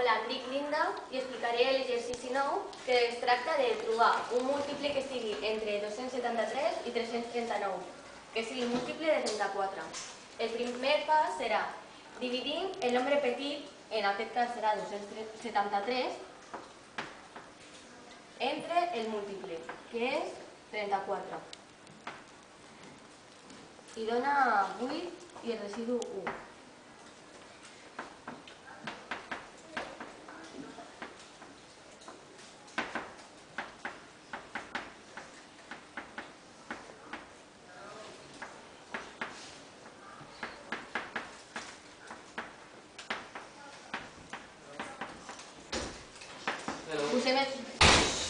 Hola, em dic Linda i explicaré l'exercici 9, que es tracta de trobar un múltiple que sigui entre 273 i 339, que sigui un múltiple de 34. El primer pas serà dividir el nombre petit, en aquest cas serà 273, entre el múltiple, que és 34. I dona 8 i el residu 1.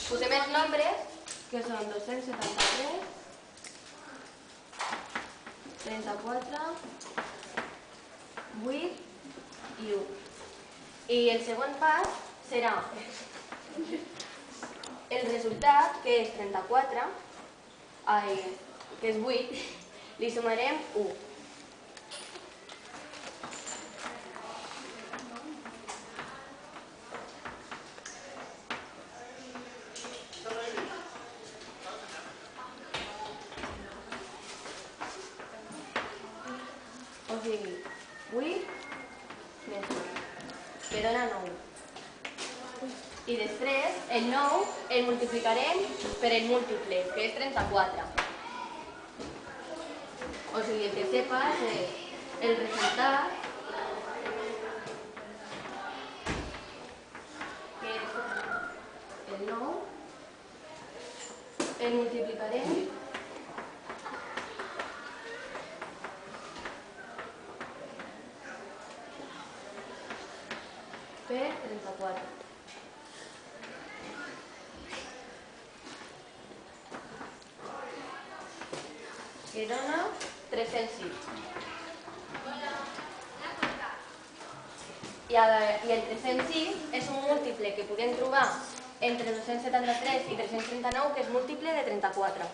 Posem els nombres, que són 273, 34, 8 i 1. I el següent pas serà el resultat, que és 34, que és 8, li sumarem 1. O sigui, 8 més 1, que dona 9. I després, el 9 el multiplicarem per el múltiple, que és 34. O sigui, el tercer pas és el resultat, que és el 9, el multiplicarem per 34. Que dona 306. I el 306 és un múltiple que podem trobar entre 273 i 339, que és múltiple de 34.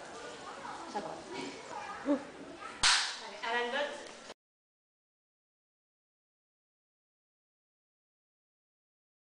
S'acord? Ara el 12.